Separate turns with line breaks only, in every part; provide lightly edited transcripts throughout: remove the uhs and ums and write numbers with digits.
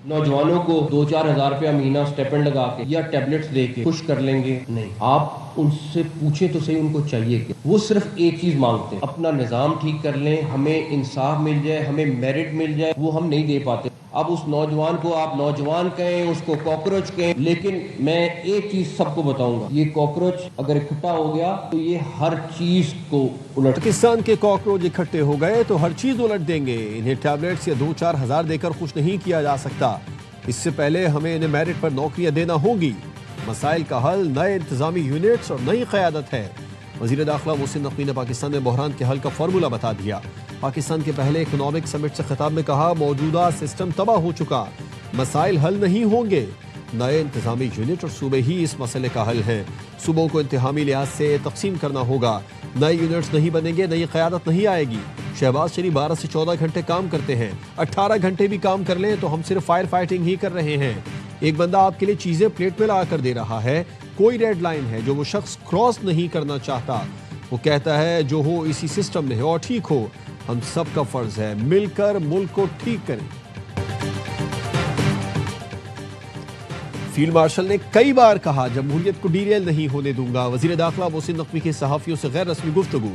नौजवानों को 2-4 हज़ार रुपया महीना स्टेपेंड लगा के या टैबलेट्स दे के खुश कर लेंगे? नहीं। आप उनसे पूछे तो सही उनको चाहिए कि वो सिर्फ एक चीज मांगते हैं, अपना निजाम ठीक कर लें, हमें इंसाफ मिल जाए, हमें मेरिट मिल जाए। वो हम नहीं दे पाते। अब उस नौजवान को आप नौजवान कहें, उसको कॉकरोच कहें, लेकिन मैं एक चीज सबको बताऊंगा, ये कॉकरोच अगर इकट्ठा हो गया तो ये हर चीज को उलट।
पाकिस्तान के कॉकरोच इकट्ठे हो गए तो हर चीज उलट देंगे। इन्हें टैबलेट्स या 2-4 हज़ार देकर खुश नहीं किया जा सकता। इससे पहले हमें इन्हें मेरिट पर नौकरियां देना होगी। मसाइल का हल नए इंतजामी यूनिट्स और नई क़यादत है। वज़ीर दाखिला मोहसिन नकवी ने पाकिस्तान में बहरान के हल का फार्मूला बता दिया। पाकिस्तान के पहले इकोनॉमिक समिट से खिताब में कहा, मौजूदा सिस्टम तबाह हो चुका, मसाइल हल नहीं होंगे। नए इंतजामी यूनिट और सूबे ही इस मसले का हल है। सूबों को इंतहामी लिहाज से तकसीम करना होगा। नए यूनिट्स नहीं बनेंगे, नई क़यादत नहीं आएगी। शहबाज शरीफ 12 से 14 घंटे काम करते हैं, 18 घंटे भी काम कर लें तो हम सिर्फ फायर फाइटिंग ही कर रहे हैं। एक बंदा आपके लिए चीजें प्लेट में ला कर दे रहा है, कोई रेड लाइन है जो वो शख्स क्रॉस नहीं करना चाहता। वो कहता है जो हो इसी सिस्टम में है और ठीक हो। हम सबका फर्ज है मिलकर मुल्क को ठीक करें। फील्ड मार्शल ने कई बार कहा, जमहूरियत को डीरेल नहीं होने दूंगा। वजीर दाखिला मोहसिन नकवी के सहाफियों से गैर रस्मी गुफ्तगू,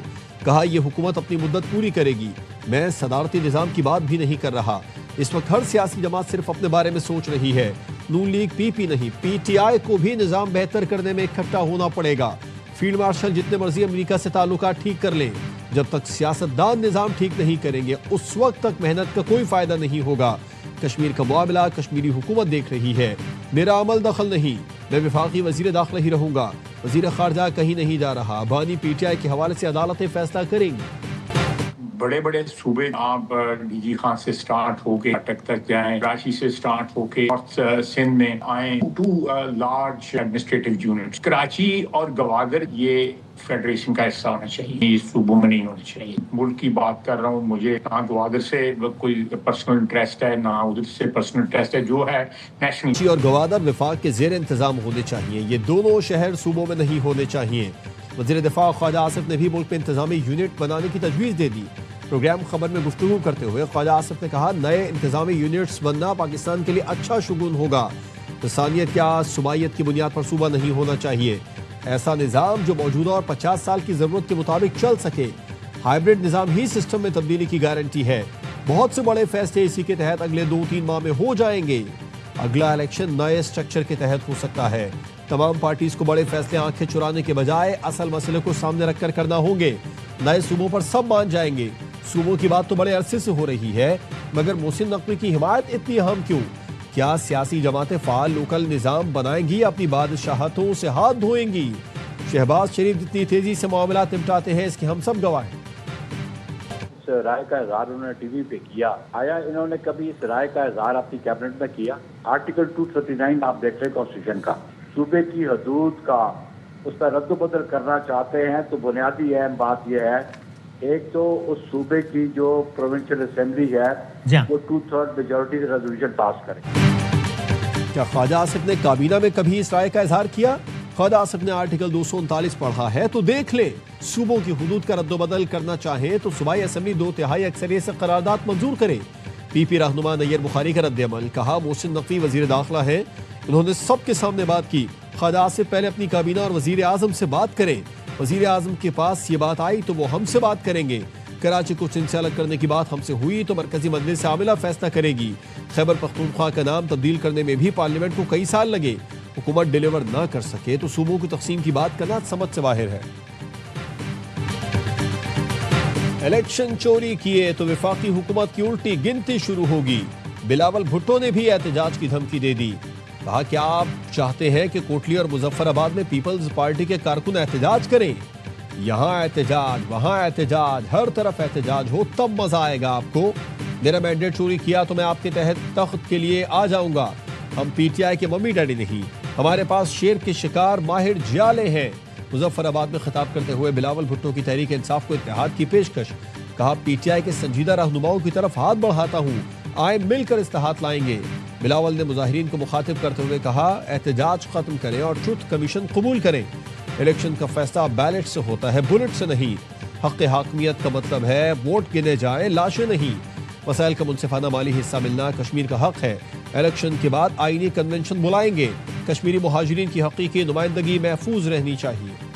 कहा यह हुकूमत अपनी मुद्दत पूरी करेगी, मैं सदारती निज़ाम की बात भी नहीं कर रहा। इस वक्त हर सियासी जमात सिर्फ अपने बारे में सोच रही है। नून लीग पीपी नहीं, पीटीआई को भी निज़ाम बेहतर करने में इकट्ठा होना पड़ेगा। फील्ड मार्शल जितने मर्जी अमेरिका से ताल्लुकात ठीक कर लें, जब तक सियासतदान निज़ाम ठीक नहीं करेंगे उस वक्त तक मेहनत का कोई फायदा नहीं होगा। कश्मीर का मामला कश्मीरी हुकूमत देख रही है, मेरा अमल दखल नहीं, मैं विफाकी वजीर दाखिला ही रहूंगा। वजीर खारजा कहीं नहीं जा रहा। बानी पीटीआई के हवाले से अदालतें फैसला करेंगी।
बड़े बड़े सूबे आप डीजी खान से स्टार्ट होके अटक तक जाएं, कराची से स्टार्ट होके नॉर्थ सिंध में आए, 2 लार्ज एडमिनिस्ट्रेटिव यूनिट्स, कराची और गवादर, ये फेडरेशन का हिस्सा होना चाहिए, ये सूबों में नहीं होना चाहिए। मुल्क की बात कर रहा हूँ, मुझे ना गवादर से कोई पर्सनल इंटरेस्ट है ना उधर से पर्सनल इंटरेस्ट है, जो है नेशनल।
और गवादर विफाक के जेर इंतजाम होने चाहिए, ये दोनों शहर सूबों में नहीं होने चाहिए। वज़ीर दिफा ख्वाजा आसिफ ने भी मुल्क में इंतजामी यूनिट बनाने की तजवीज़ दे दी। प्रोग्राम खबर में गुफ्तगू करते हुए ख्वाजा आसिफ ने कहा, नए इंतजामी यूनिट्स बनना पाकिस्तान के लिए अच्छा शुगुन होगा। इंसानियत या सुबाइयत की बुनियाद पर सूबा नहीं होना चाहिए। ऐसा निज़ाम जो मौजूदा और 50 साल की ज़रूरत के मुताबिक चल सके। हाइब्रिड निज़ाम ही सिस्टम में तब्दीली की गारंटी है। बहुत से बड़े फैसले इसी के तहत अगले 2-3 माह में हो जाएंगे। अगला इलेक्शन नए स्ट्रक्चर के तहत हो सकता है। तमाम पार्टीज को बड़े फैसले आंखें चुराने के बजाय असल मसले को सामने रखकर करना होंगे। नए सूबों पर सब मान जाएंगे। सूबों की बात तो बड़े अरसे से हो रही है, मगर मोहसिन नकवी की हिमायत इतनी अहम क्यों? क्या सियासी जमातें फाल लोकल निज़ाम बनाएंगी, अपनी बादशाहतों से हाथ धोएंगी? शहबाज शरीफ जितनी तेजी से मामला निपटाते हैं इसके हम सब गवाह हैं।
राय का इजहार उन्होंने टीवी पे किया, आया इन्होंने कभी इस राय का इजहार अपनी कैबिनेट में किया? आर्टिकल 239 आप देख रहे कॉन्स्टिट्यूशन का, सूबे की हदूद का, उस पर रद्द-बदल करना चाहते हैं तो बुनियादी अहम बात यह है, एक तो उस सूबे की जो प्रोविंशियल असेंबली है वो 2/3 मेजोरिटी से रेजोल्यूशन पास करे।
क्या ख्वाजा आसिफ ने काबीना में कभी इस राय का इजहार किया? ख्वाजा आसिफ ने आर्टिकल 239 पढ़ा है तो देख ले। सूबों की हुदूद का रद्द-बदल करना चाहे तो सूबाई असेंबली 2/3 अक्सरियत से करारदाद मंजूर करे। पीपी रहनुमा नैयर बुखारी का रद्द-अमल, कहा मोहसिन नकवी वजीर दाखिला है, उन्होंने सबके सामने बात की। ख्वाजा आसिफ पहले अपनी काबीना और वजीर आजम से बात करें। वजीर आजम के पास ये बात आई तो वो हमसे बात करेंगे। कराची को सिंध से अलग करने की बात हमसे हुई तो मरकजी मजलिस आमिला फैसला करेगी। खैबर पख्तूनख्वा का नाम तब्दील करने में भी पार्लियामेंट को कई साल लगे। हुकूमत डिलीवर ना कर सके तो सूबों की तकसीम की बात करना समझ से बाहर है। इलेक्शन चोरी किए तो विफाकी हुकूमत की उल्टी गिनती शुरू होगी। बिलावल भुट्टो ने भी एहतजाज की धमकी दे दी। कहा क्या आप चाहते हैं कि कोटली और मुजफ्फराबाद में पीपल्स पार्टी के कारकुन एहतजाज करें? यहाँ एहतजाज, वहाँ एहतजाज, हर तरफ एहतजाज हो तब मजा आएगा आपको। मेरा मैंडेट चोरी किया तो मैं आपके तहत तख्त के लिए आ जाऊंगा। हम पीटीआई के मम्मी डैडी नहीं, हमारे पास शेर के शिकार माहिर जियाले हैं। मुजफ्फराबाद में खिताब करते हुए बिलावल भुट्टो की तहरीक इंसाफ को इत्तेहाद की पेशकश, कहा पीटीआई के संजीदा रहनुमाओं की तरफ हाथ बढ़ाता हूँ, आए मिलकर इस्तेहात लाएंगे। बिलावल ने मुजाहिरीन को मुखातिब करते हुए कहा एहतजाज खत्म करें और ट्रुथ कमीशन कबूल करें। इलेक्शन का फैसला बैलेट से होता है, बुलेट से नहीं। हक हाकमियत का मतलब है वोट गिने जाए, लाशें नहीं। वसाइल का मुनसिफाना माली हिस्सा मिलना कश्मीर का हक है। इलेक्शन के बाद आईनी कन्वेंशन बुलाएंगे। कश्मीरी मुहाजिरीन की हकीकी नुमाइंदगी महफूज रहनी चाहिए।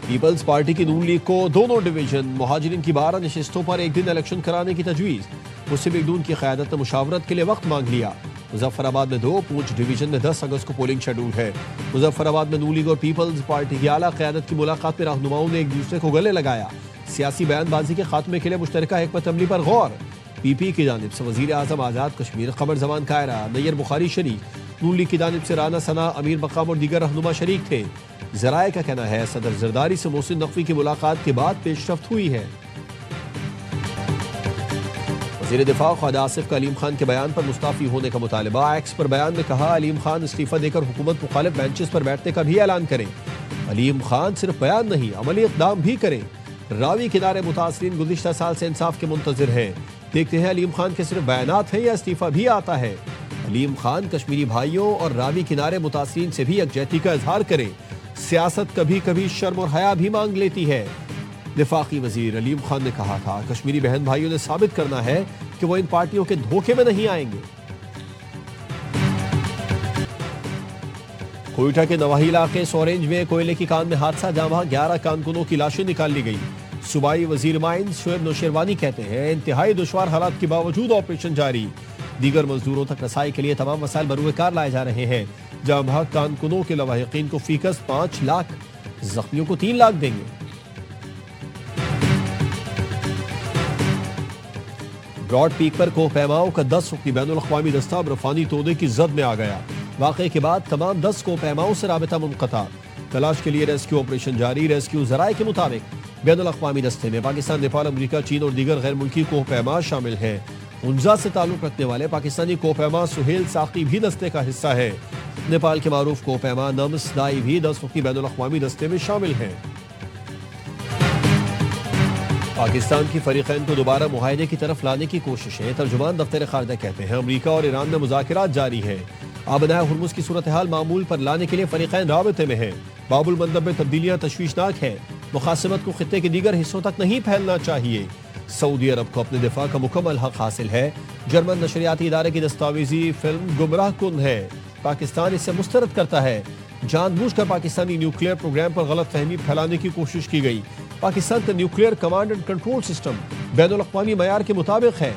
पीपल्स पार्टी की नून लीग को दोनों डिवीजन मुहाजिरीन की 12 नशिस्तों पर एक दिन इलेक्शन कराने की तजवीज़। मुस्लिम लीग नून की क़यादत ने मुशावरत के लिए वक्त मांग लिया। मुजफ्फराबाद में 2, पूंछ डिवीजन में 10 अगस्त को पोलिंग शेड्यूल है। मुजफ्फराबाद में नून लीग और पीपल्स पार्टी की आला क़यादत की मुलाकात में रहनुमाओं ने एक दूसरे को गले लगाया। सियासी बयानबाजी के खात्मे के लिए मुश्तरका हिकमत अमली पर गौर। पीपी की जानिब से वज़ीर आज़म आज़ाद कश्मीर क़मर ज़मान कायरा, नैयर बुखारी शरीक, नून लीग की जानिब से राना सना, अमीर मकाम और दीगर रहनुमा शरीक थे। ज़राए का कहना है सदर जरदारी से मोहसिन नकवी की मुलाकात के बाद पेशरफ्त हुई है। वज़ीर दिफा ख्वाजा आसिफ का अलीम खान के बयान पर मुस्ताफ़ी होने का मुतालबा। एक्स पर बयान में कहा अलीम खान इस्तीफ़ा देकर हुकूमत मुखालिफ बेंचेस पर बैठने का भी ऐलान करें। अलीम खान सिर्फ बयान नहीं अमली इक़दाम भी करें। रावी किनारे मुतासरीन गुज़िश्ता साल से इंसाफ के मुंतज़िर हैं। देखते हैं अलीम खान के सिर्फ बयानात हैं या इस्तीफ़ा भी आता है। अलीम खान कश्मीरी भाइयों और रावी किनारे मुतासरीन से भी यकजहती का इजहार करें। सियासत कभी कभी शर्म और हया भी मांग लेती है। दिफाकी वजीर अलीम खान ने कहा था कश्मीरी बहन भाइयों ने साबित करना है कि वो इन पार्टियों के धोखे में नहीं आएंगे। कोयटा के नवाही इलाके सोरेंज में कोयले की कान में हादसा, जहां 11 कारकुनों की लाशें निकाल ली गई। सूबाई वजीर माइंस शोएब नौशेरवानी कहते हैं इंतहाई दुश्वार हालात के बावजूद ऑपरेशन जारी। दीगर मजदूरों तक रसाई के लिए तमाम वसाइल बरूएकार लाए जा रहे हैं। जहां कारकुनों के लवाहिकीन को फीकस 5 लाख, जख्मियों को 3 लाख देंगे। ब्रॉड पीक पर कोहपैमाओं का 10 रुकनी बैनुल अक़वामी दस्ता बर्फानी तोदे की जद में आ गया। वाक़े के बाद तमाम 10 कोहपैमाओं से राबिता मुनक़ता। तलाश के लिए रेस्क्यू ऑपरेशन जारी। रेस्क्यू ज़राए के मुताबिक बैनुल अक़वामी दस्ते में पाकिस्तान, नेपाल, अमरीका, चीन और दीगर गैर मुल्की कोहपैमा शामिल हैं। उंजा से ताल्लुक रखने वाले पाकिस्तानी कोहपैमा सुहेल साकी भी दस्ते का हिस्सा है। नेपाल के मारूफ कोहपैमा नम्स दाई भी 10 रुकनी बैनुल अक़वामी दस्ते में शामिल हैं। पाकिस्तान की फरीक़ैन को दोबारा मुआहदे की तरफ लाने की कोशिशें। तर्जुमान दफ्तर खारजा कहते हैं अमरीका और ईरान में मुज़ाकरात जारी है। आबनाए हुर्मुज़ की सूरत हाल मामूल पर लाने के लिए फरीक़ैन राबते में है। बाबुल मंदब में तब्दीलियाँ तशवीशनाक है। मुखासमत को खित्ते के दीगर हिस्सों तक नहीं फैलना चाहिए। सऊदी अरब को अपने दिफा का मुकम्मल हक हासिल है। जर्मन नशरियाती इदारे की दस्तावेजी फिल्म गुमराह कुन है। पाकिस्तान इससे मुस्तरद करता है। जानबूझकर पाकिस्तानी न्यूक्लियर प्रोग्राम पर गलत फहमी फैलाने की कोशिश की गई। पाकिस्तान का nuclear command and control system बैनुल अक़वामी मयार के मुताबिक है।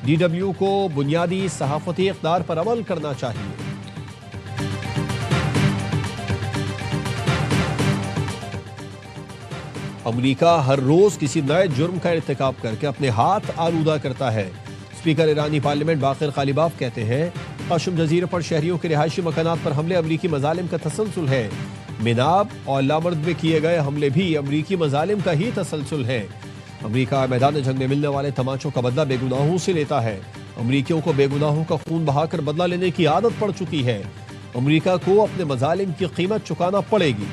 DW को बुनियादी सहाफती इक़दार पर अमल करना चाहिए। अमरीका हर रोज किसी नए जुर्म का इर्तिकाब करके अपने हाथ आलूदा करता है। स्पीकर ईरानी पार्लियामेंट बाक़िर ग़ालिबाफ कहते हैं क़श्म जज़ीरे पर शहरियों के रिहायशी मकानात पर हमले अमरीकी मज़ालिम का तसलसल है। मिनाब और लामर्द में किए गए हमले भी अमरीकी मज़ालिम का ही तसलसल है। अमरीका मैदान जंग में मिलने वाले तमाचों का बदला बेगुनाहों से लेता है। अमरीकियों को बेगुनाहों का खून बहाकर बदला लेने की आदत पड़ चुकी है। अमरीका को अपने मज़ालिम की कीमत चुकाना पड़ेगी।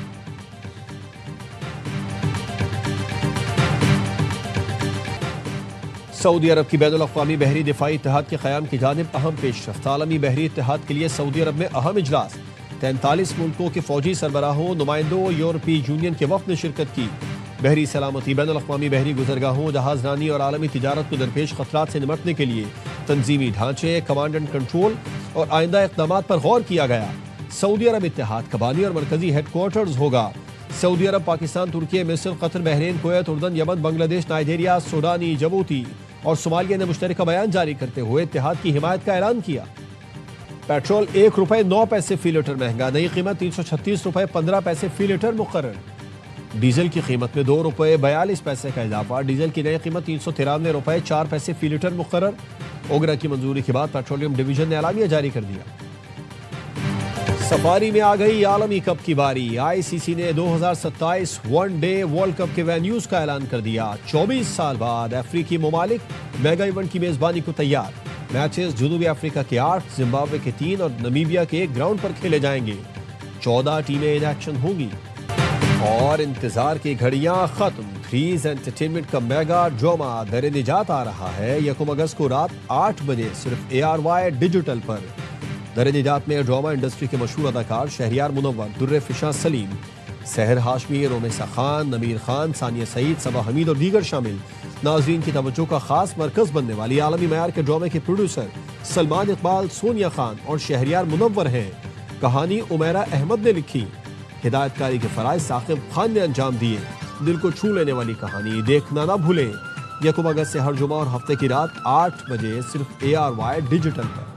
सऊदी अरब की बैनुल अक़वामी बहरी दिफाई इत्तेहाद के क़याम की जानिब अहम पेशरफ्त। आलमी बहरी इत्तेहाद के लिए सऊदी अरब में अहम इजलास। 43 मुल्कों के फौजी सरबराहों, नुमाइंदों, यूरोपीय यूनियन के वफ़द ने शिरकत की। बहरी सलामती, बैनुल अक़वामी बहरी गुज़रगाहों, जहाज़रानी और आलमी तिजारत को दरपेश ख़तरात से निपटने के लिए तंजीमी ढांचे, कमांड एंड कंट्रोल और आइंदा इक़दामात पर गौर किया गया। सऊदी अरब इत्तेहाद का बानी और मरकजी हेडक्वार्टर्स होगा। सऊदी अरब पाकिस्तान, तुर्की, मिस्र, कतर, बहरीन, कुवैत, उर्दन, यमन, बांग्लादेश, नाइजीरिया, सूडानी, जबूती और सोमालिया ने मुश्तरका बयान जारी करते हुए इत्तेहाद की हिमायत का ऐलान किया। पेट्रोल ₹1.09 फी लीटर महंगा, नई कीमत ₹336.15 फी लीटर मुकर्रर। डीजल की कीमत में ₹2.42 का इजाफा, डीजल की नई कीमत ₹393.04 फी लीटर मुकर्रर। ओगरा की मंजूरी के बाद पेट्रोलियम डिवीजन ने एलानिया जारी कर दिया। सफारी में आ गई आलमी कप की बारी। ICC ने 2027 वनडे वर्ल्ड कप के वेन्यूज का ऐलान कर दिया। 24 साल बाद अफ्रीकी ममालिक मेगा इवेंट की मेजबानी को तैयार। मैचेस जनूबी अफ्रीका के 8, जिम्बाब्वे के 3 और नमीबिया के 1 ग्राउंड पर खेले जाएंगे। 14 टीमें इन एक्शन होंगी और इंतजार की घड़ियां खत्म। थ्रीज एंटरटेनमेंट का मेगा ड्रामा दर निजात आ रहा है 1 अगस्त को रात 8 बजे सिर्फ ARY डिजिटल पर। दर निजात में ड्रामा इंडस्ट्री के मशहूर अदाकार शहरियार मुनव्वर, दुर्रे फिशा सलीम, सहर हाशमी, रोमेसा खान, नमीर खान, सानिया सईद, सबा हमीद और दीगर शामिल नाजरीन की तवज्जो का खास मरकज बनने वाली आलमी मयार के ड्रामे के प्रोड्यूसर सलमान इकबाल, सोनिया खान और शहरियार मुनव्वर हैं। कहानी उमैरा अहमद ने लिखी, हिदायतकारी के फराइज साकिब खान ने अंजाम दिए। दिल को छू लेने वाली कहानी देखना ना भूलें। 1 अगस्त से हर जुमा और हफ्ते की रात 8 बजे सिर्फ ARY डिजिटल पर।